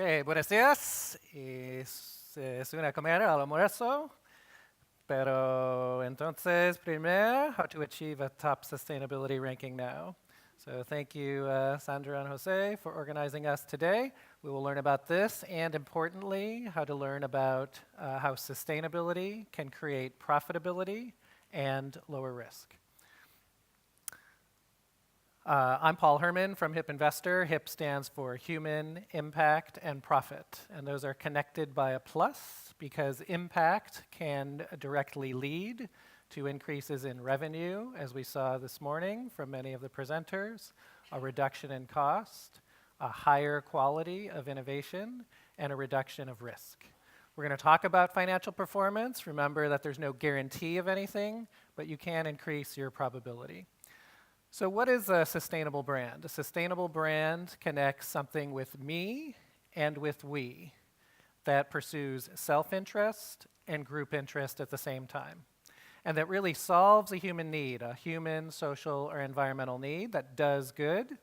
Ok, buenos días. Es una comer al almuerzo. Pero entonces, primero, how to achieve a top sustainability ranking now. So thank you, Sandra and Jose, for organizing us today. We will learn about this and, importantly, how to learn about how sustainability can create profitability and lower risk. I'm Paul Herman from HIP Investor. HIP stands for Human, Impact, and Profit. And those are connected by a plus because impact can directly lead to increases in revenue, as we saw this morning from many of the presenters, a reduction in cost, a higher quality of innovation, and a reduction of risk. We're going to talk about financial performance. Remember that there's no guarantee of anything, but you can increase your probability. So what is a sustainable brand? A sustainable brand connects something with me and with we that pursues self-interest and group interest at the same time, and that really solves a human need, a human, social, or environmental need that does good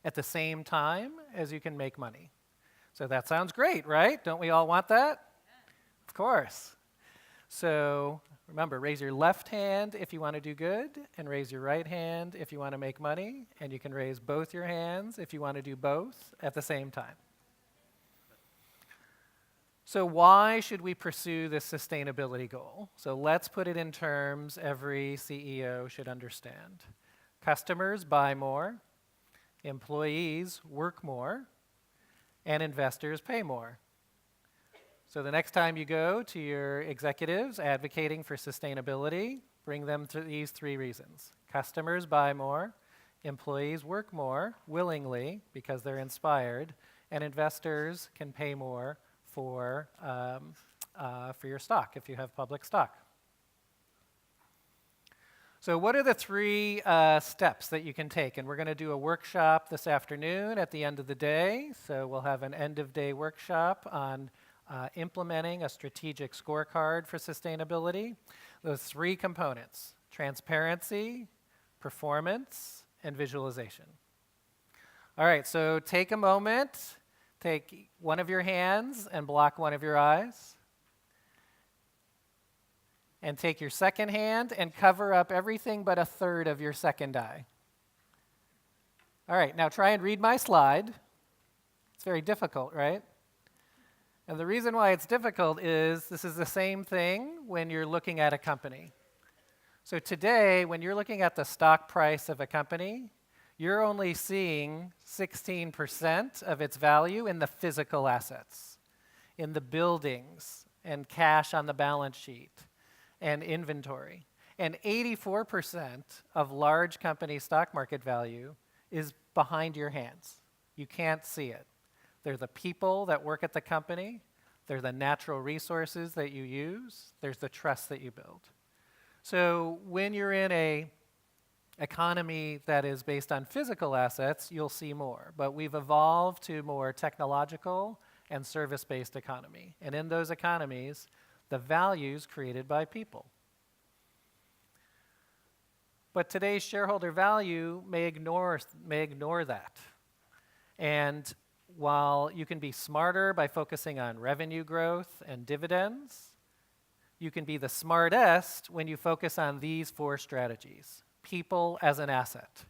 at the same time as you can make money. So that sounds great, right? Don't we all want that? Yeah. Of course. So remember, raise your left hand if you want to do good, and raise your right hand if you want to make money, and you can raise both your hands if you want to do both at the same time. So why should we pursue this sustainability goal? So let's put it in terms every CEO should understand. Customers buy more, employees work more, and investors pay more. So the next time you go to your executives advocating for sustainability, bring them to these three reasons. Customers buy more, employees work more willingly because they're inspired, and investors can pay more for your stock if you have public stock. So what are the three steps that you can take? And we're going to do a workshop this afternoon at the end of the day. So we'll have an end-of-day workshop on implementing a strategic scorecard for sustainability. Those three components: transparency, performance, and visualization. All right, so take a moment, take one of your hands and block one of your eyes. And take your second hand and cover up everything but a third of your second eye. All right, now try and read my slide. It's very difficult, right? And the reason why it's difficult is this is the same thing when you're looking at a company. So today, when you're looking at the stock price of a company, you're only seeing 16% of its value in the physical assets, in the buildings and cash on the balance sheet and inventory. And 84% of large company stock market value is behind your hands. You can't see it. They're the people that work at the company. They're the natural resources that you use. There's the trust that you build. So when you're in an economy that is based on physical assets, you'll see more. But we've evolved to more technological and service-based economy. And in those economies, the value's created by people. But today's shareholder value may ignore that. And while you can be smarter by focusing on revenue growth and dividends, you can be the smartest when you focus on these four strategies. People as an asset.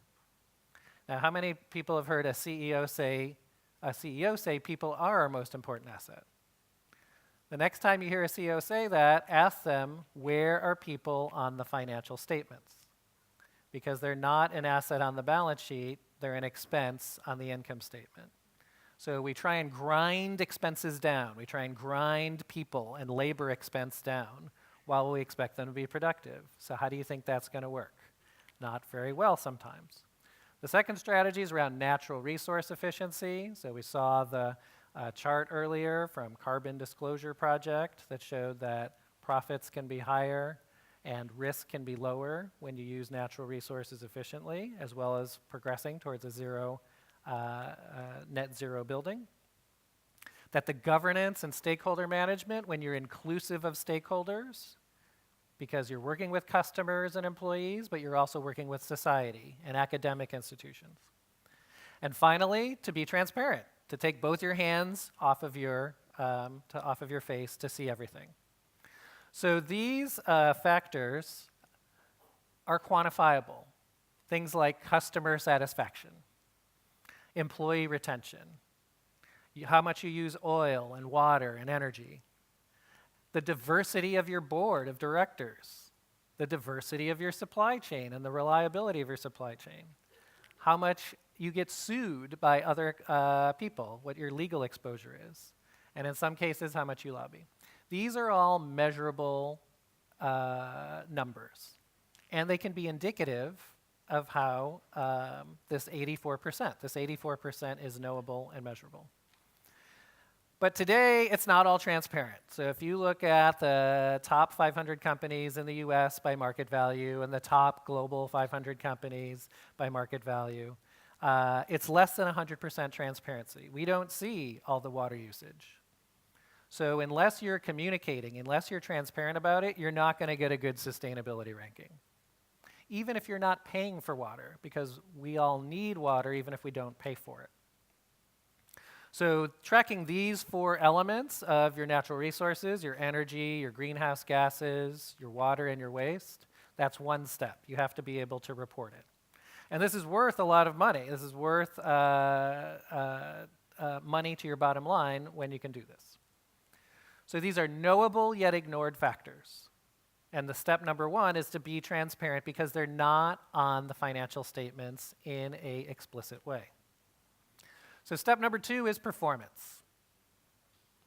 Now, how many people have heard a CEO say people are our most important asset? The next time you hear a CEO say that, ask them, where are people on the financial statements? Because they're not an asset on the balance sheet, they're an expense on the income statement. So we try and grind expenses down. We try and grind people and labor expense down while we expect them to be productive. So how do you think that's going to work? Not very well sometimes. The second strategy is around natural resource efficiency. So we saw the chart earlier from Carbon Disclosure Project that showed that profits can be higher and risk can be lower when you use natural resources efficiently, as well as progressing towards a net zero building. That the governance and stakeholder management, when you're inclusive of stakeholders, because you're working with customers and employees, but you're also working with society and academic institutions. And finally, to be transparent. to take both your hands off of your face to see everything. So these factors are quantifiable. Things like customer satisfaction, employee retention, how much you use oil and water and energy, the diversity of your board of directors, the diversity of your supply chain and the reliability of your supply chain, how much you get sued by other people, what your legal exposure is, and in some cases, how much you lobby. These are all measurable numbers, and they can be indicative of how this 84% is knowable and measurable. But today, it's not all transparent. So if you look at the top 500 companies in the US by market value and the top global 500 companies by market value, it's less than 100% transparency. We don't see all the water usage. So unless you're communicating, unless you're transparent about it, you're not going to get a good sustainability ranking. Even if you're not paying for water, because we all need water even if we don't pay for it. So tracking these 4 elements of your natural resources, your energy, your greenhouse gases, your water, and your waste, that's one step. You have to be able to report it. And this is worth a lot of money. This is worth money to your bottom line when you can do this. So these are knowable yet ignored factors. And the step number 1 is to be transparent because they're not on the financial statements in an explicit way. So step number 2 is performance.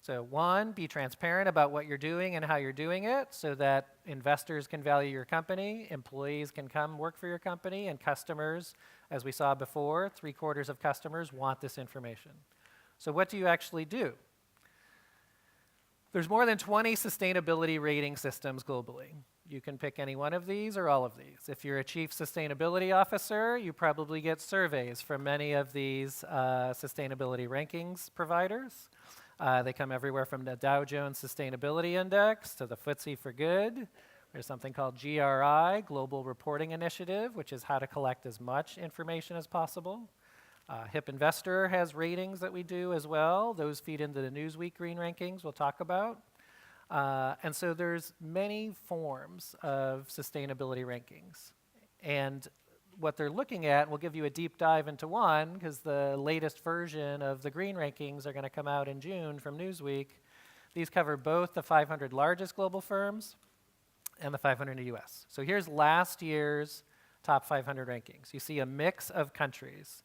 So 1, be transparent about what you're doing and how you're doing it so that investors can value your company, employees can come work for your company, and customers, as we saw before, 3/4 of customers want this information. So what do you actually do? There's more than 20 sustainability rating systems globally. You can pick any one of these or all of these. If you're a chief sustainability officer, you probably get surveys from many of these sustainability rankings providers. They come everywhere from the Dow Jones Sustainability Index to the FTSE4Good. There's something called GRI, Global Reporting Initiative, which is how to collect as much information as possible. HIP Investor has ratings that we do as well. Those feed into the Newsweek green rankings we'll talk about. And so there's many forms of sustainability rankings. And what they're looking at, we'll give you a deep dive into one because the latest version of the green rankings are going to come out in June from Newsweek. These cover both the 500 largest global firms and the 500 in the US. So here's last year's top 500 rankings. You see a mix of countries.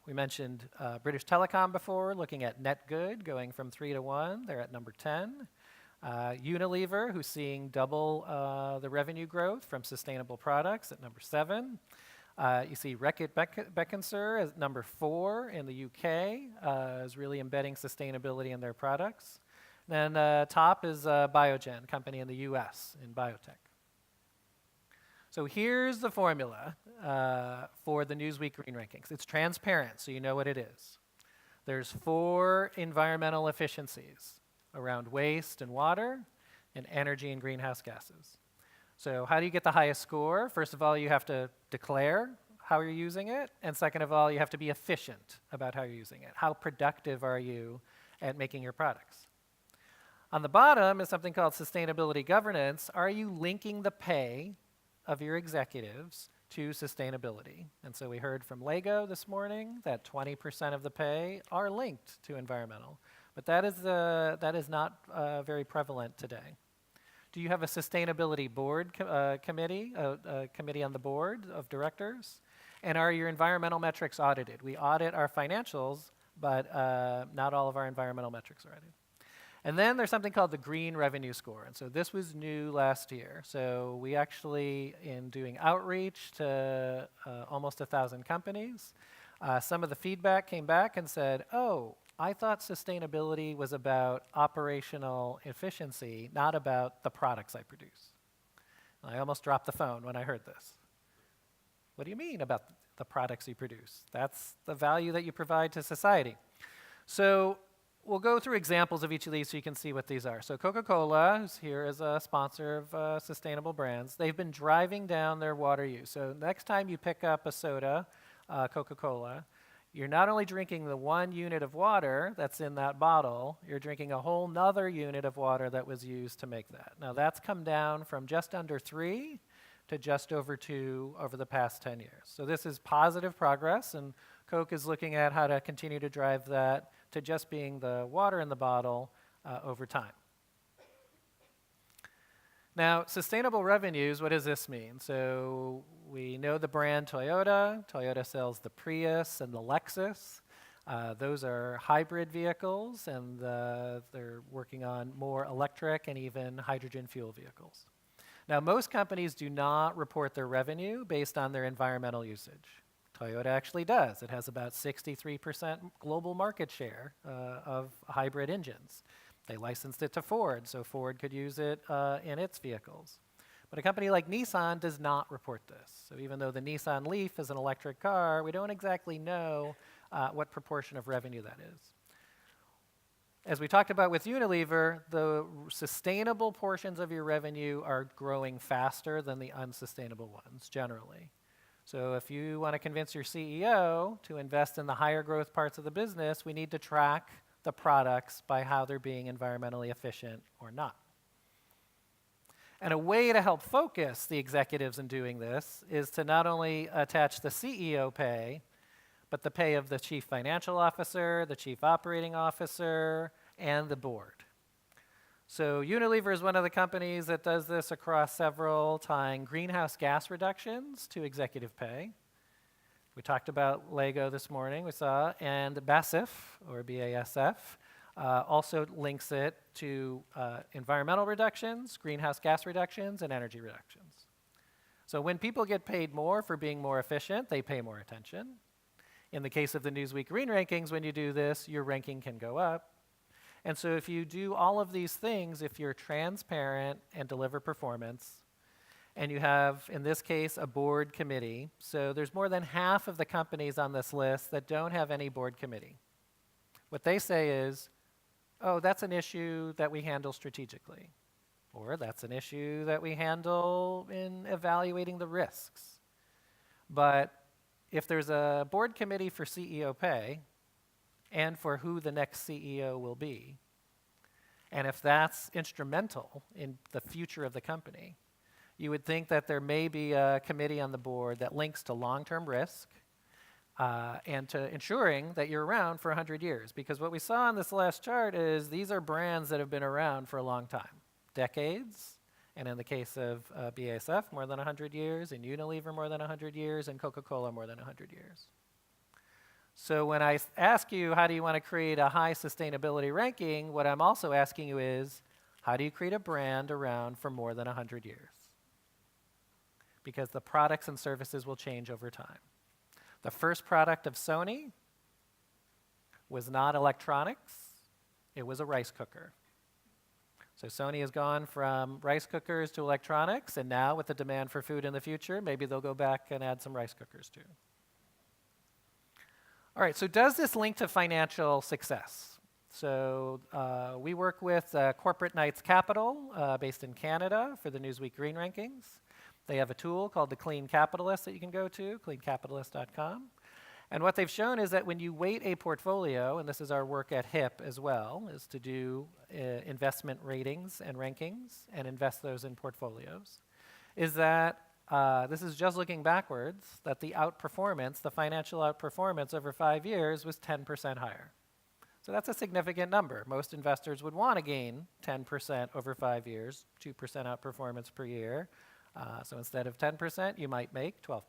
We mentioned British Telecom before, looking at net good, going from 3 to 1. They're at number 10. Unilever, who's seeing double the revenue growth from sustainable products, at number 7. You see Reckitt Benckiser as number 4 in the UK, is really embedding sustainability in their products. Then top is Biogen, company in the US in biotech. So here's the formula for the Newsweek Green Rankings. It's transparent, so you know what it is. There's 4 environmental efficiencies around waste and water and energy and greenhouse gases. So how do you get the highest score? First of all, you have to declare how you're using it. And second of all, you have to be efficient about how you're using it. How productive are you at making your products? On the bottom is something called sustainability governance. Are you linking the pay of your executives to sustainability? And so we heard from Lego this morning that 20% of the pay are linked to environmental. But that is not very prevalent today. Do you have a sustainability board committee, a committee on the board of directors? And are your environmental metrics audited? We audit our financials, but not all of our environmental metrics are audited. And then there's something called the Green Revenue Score. And so this was new last year. So we actually, in doing outreach to almost 1,000 companies, some of the feedback came back and said, oh, I thought sustainability was about operational efficiency, not about the products I produce. I almost dropped the phone when I heard this. What do you mean about the products you produce? That's the value that you provide to society. So we'll go through examples of each of these so you can see what these are. So Coca-Cola, who's here as a sponsor of sustainable brands, they've been driving down their water use. So next time you pick up a soda, Coca-Cola, you're not only drinking the 1 unit of water that's in that bottle, you're drinking a whole nother unit of water that was used to make that. Now that's come down from just under 3 to just over 2 over the past 10 years. So this is positive progress, and Coke is looking at how to continue to drive that to just being the water in the bottle over time. Now, sustainable revenues, what does this mean? So we know the brand Toyota. Toyota sells the Prius and the Lexus. Those are hybrid vehicles, and they're working on more electric and even hydrogen fuel vehicles. Now, most companies do not report their revenue based on their environmental usage. Toyota actually does. It has about 63% global market share of hybrid engines. They licensed it to Ford, so Ford could use it in its vehicles. But a company like Nissan does not report this. So even though the Nissan Leaf is an electric car, we don't exactly know what proportion of revenue that is. As we talked about with Unilever, the sustainable portions of your revenue are growing faster than the unsustainable ones, generally. So if you want to convince your CEO to invest in the higher growth parts of the business, we need to track the products by how they're being environmentally efficient or not. And a way to help focus the executives in doing this is to not only attach the CEO pay, but the pay of the chief financial officer, the chief operating officer, and the board. So Unilever is one of the companies that does this across several, tying greenhouse gas reductions to executive pay. We talked about Lego this morning, we saw, and BASF, or BASF, also links it to environmental reductions, greenhouse gas reductions, and energy reductions. So when people get paid more for being more efficient, they pay more attention. In the case of the Newsweek Green Rankings, when you do this, your ranking can go up. And so if you do all of these things, if you're transparent and deliver performance, and you have, in this case, a board committee. So there's more than half of the companies on this list that don't have any board committee. What they say is, oh, that's an issue that we handle strategically. Or that's an issue that we handle in evaluating the risks. But if there's a board committee for CEO pay, and for who the next CEO will be, and if that's instrumental in the future of the company, you would think that there may be a committee on the board that links to long-term risk and to ensuring that you're around for 100 years. Because what we saw on this last chart is these are brands that have been around for a long time, decades, and in the case of BASF, more than 100 years, and Unilever, more than 100 years, and Coca-Cola, more than 100 years. So when I ask you, how do you want to create a high sustainability ranking, what I'm also asking you is, how do you create a brand around for more than 100 years? Because the products and services will change over time. The first product of Sony was not electronics, it was a rice cooker. So Sony has gone from rice cookers to electronics, and now with the demand for food in the future, maybe they'll go back and add some rice cookers too. All right, so does this link to financial success? So we work with Corporate Knights Capital, based in Canada, for the Newsweek Green Rankings. They have a tool called the Clean Capitalist that you can go to, cleancapitalist.com. And what they've shown is that when you weight a portfolio, and this is our work at HIP as well, is to do investment ratings and rankings and invest those in portfolios, is that this is just looking backwards, that the outperformance, the financial outperformance over 5 years was 10% higher. So that's a significant number. Most investors would want to gain 10% over 5 years, 2% outperformance per year. So instead of 10%, you might make 12%.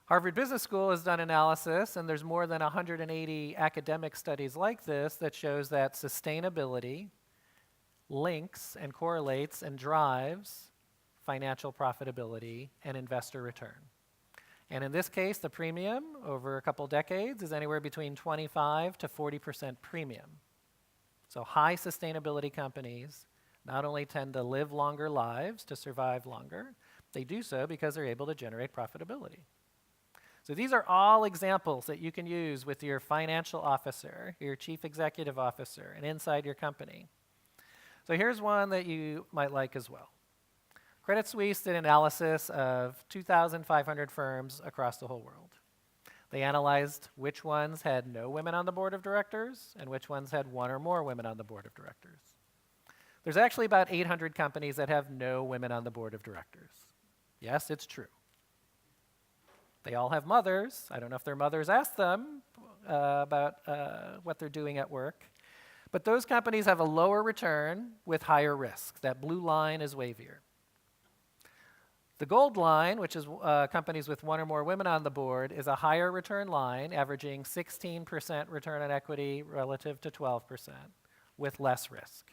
Harvard Business School has done analysis, and there's more than 180 academic studies like this that shows that sustainability links and correlates and drives financial profitability and investor return. And in this case, the premium over a couple decades is anywhere between 25 to 40% premium. So high sustainability companies not only tend to live longer lives, to survive longer, they do so because they're able to generate profitability. So these are all examples that you can use with your financial officer, your chief executive officer, and inside your company. So here's one that you might like as well. Credit Suisse did analysis of 2,500 firms across the whole world. They analyzed which ones had no women on the board of directors and which ones had one or more women on the board of directors. There's actually about 800 companies that have no women on the board of directors. Yes, it's true. They all have mothers. I don't know if their mothers ask them about what they're doing at work. But those companies have a lower return with higher risk. That blue line is wavier. The gold line, which is companies with one or more women on the board, is a higher return line, averaging 16% return on equity relative to 12%, with less risk.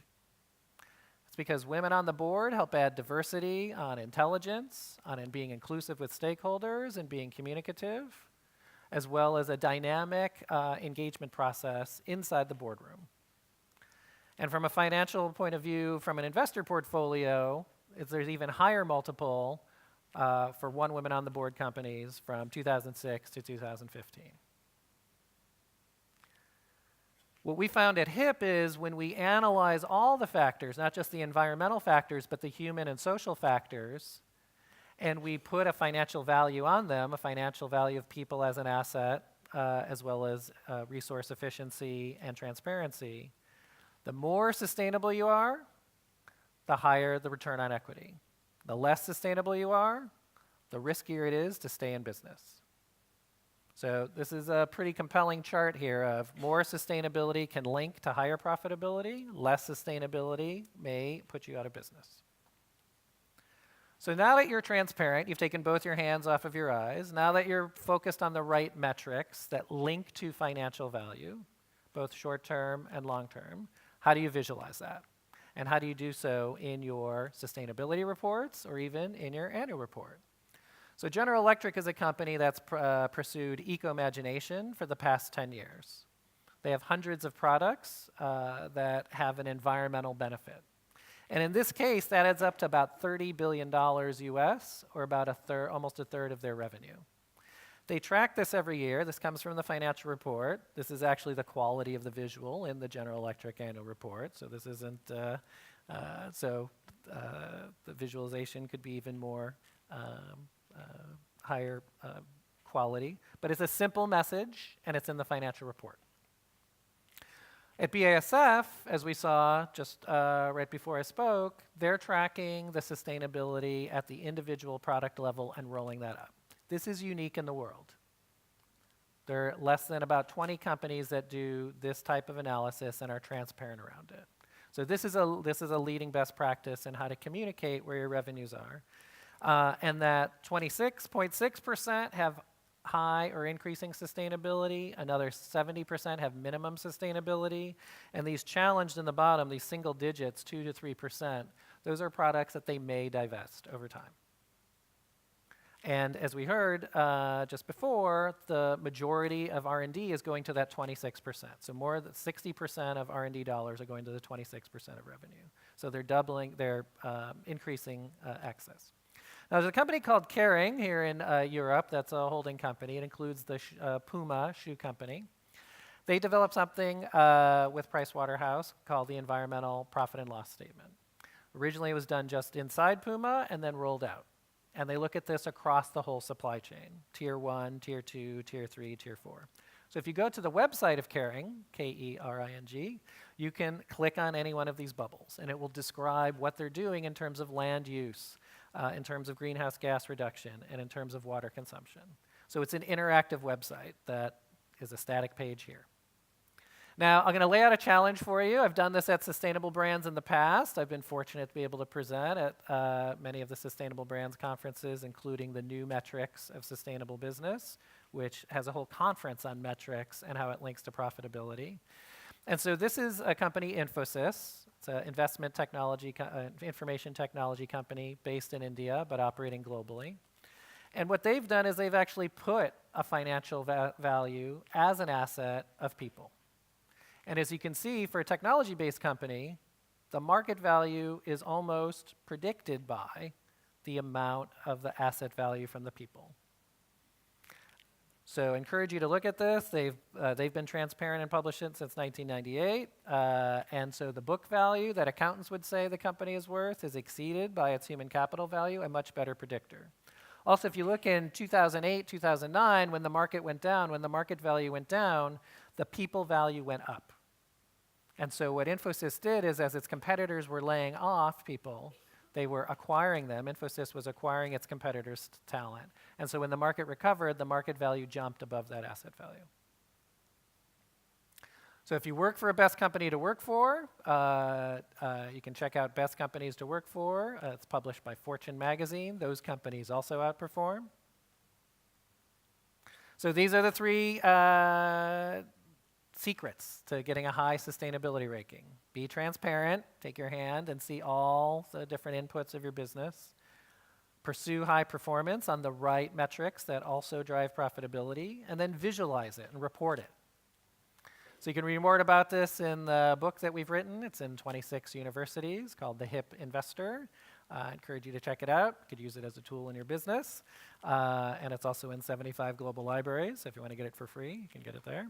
It's because women on the board help add diversity on intelligence, on being inclusive with stakeholders and being communicative, as well as a dynamic engagement process inside the boardroom. And from a financial point of view, from an investor portfolio, there's even higher multiple for one woman on the board companies from 2006 to 2015. What we found at HIP is when we analyze all the factors, not just the environmental factors, but the human and social factors, and we put a financial value on them, a financial value of people as an asset, as well as resource efficiency and transparency, the more sustainable you are, the higher the return on equity. The less sustainable you are, the riskier it is to stay in business. So this is a pretty compelling chart here of more sustainability can link to higher profitability, less sustainability may put you out of business. So now that you're transparent, you've taken both your hands off of your eyes, now that you're focused on the right metrics that link to financial value, both short-term and long-term, how do you visualize that? And how do you do so in your sustainability reports or even in your annual report? So General Electric is a company that's pursued eco-imagination for the past 10 years. They have hundreds of products that have an environmental benefit. And in this case, that adds up to about $30 billion US, or about almost a third of their revenue. They track this every year. This comes from the financial report. This is actually the quality of the visual in the General Electric annual report. So this isn't, the visualization could be even more higher quality. But it's a simple message, and it's in the financial report. At BASF, as we saw just right before I spoke, they're tracking the sustainability at the individual product level and rolling that up. This is unique in the world. There are less than about 20 companies that do this type of analysis and are transparent around it. So this is a leading best practice in how to communicate where your revenues are. And that 26.6% have high or increasing sustainability, another 70% have minimum sustainability, and these challenged in the bottom, these single digits, 2 to 3%, those are products that they may divest over time. And as we heard just before, the majority of R&D is going to that 26%. So more than 60% of R&D dollars are going to the 26% of revenue. So they're increasing access. Now, there's a company called Kering here in Europe that's a holding company. It includes the Puma shoe company. They developed something with Pricewaterhouse called the Environmental Profit and Loss Statement. Originally, it was done just inside Puma and then rolled out. And they look at this across the whole supply chain, Tier 1, Tier 2, Tier 3, Tier 4. So if you go to the website of Kering, K-E-R-I-N-G, you can click on any one of these bubbles, and it will describe what they're doing in terms of land use, in terms of greenhouse gas reduction, and in terms of water consumption. So it's an interactive website that is a static page here. Now, I'm going to lay out a challenge for you. I've done this at Sustainable Brands in the past. I've been fortunate to be able to present at many of the Sustainable Brands conferences, including the New Metrics of Sustainable Business, which has a whole conference on metrics and how it links to profitability. And so this is a company, Infosys. It's an investment technology, information technology company based in India, but operating globally. And what they've done is they've actually put a financial value as an asset of people. And as you can see, for a technology-based company, the market value is almost predicted by the amount of the asset value from the people. So I encourage you to look at this. They've been transparent and published it since 1998. And so the book value that accountants would say the company is worth is exceeded by its human capital value, a much better predictor. Also, if you look in 2008, 2009, when the market went down, when the market value went down, the people value went up. And so what Infosys did is, as its competitors were laying off people, they were acquiring them. Infosys was acquiring its competitors' talent. And so when the market recovered, the market value jumped above that asset value. So if you work for a best company to work for, you can check out Best Companies to Work For. It's published by Fortune magazine. Those companies also outperform. So these are the three secrets to getting a high sustainability ranking. Be transparent, take your hand and see all the different inputs of your business. Pursue high performance on the right metrics that also drive profitability, and then visualize it and report it. So you can read more about this in the book that we've written. It's in 26 universities called The Hip Investor. I encourage you to check it out. You could use it as a tool in your business. And it's also in 75 global libraries. So if you want to get it for free, you can get it there.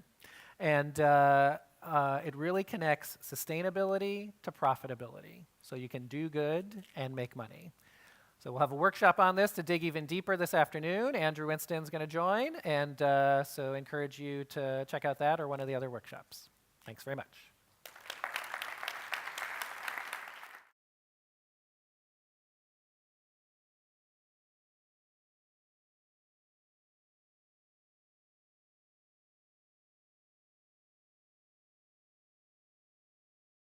And it really connects sustainability to profitability. So you can do good and make money. So we'll have a workshop on this to dig even deeper this afternoon. Andrew Winston's going to join, and so encourage you to check out that or one of the other workshops. Thanks very much.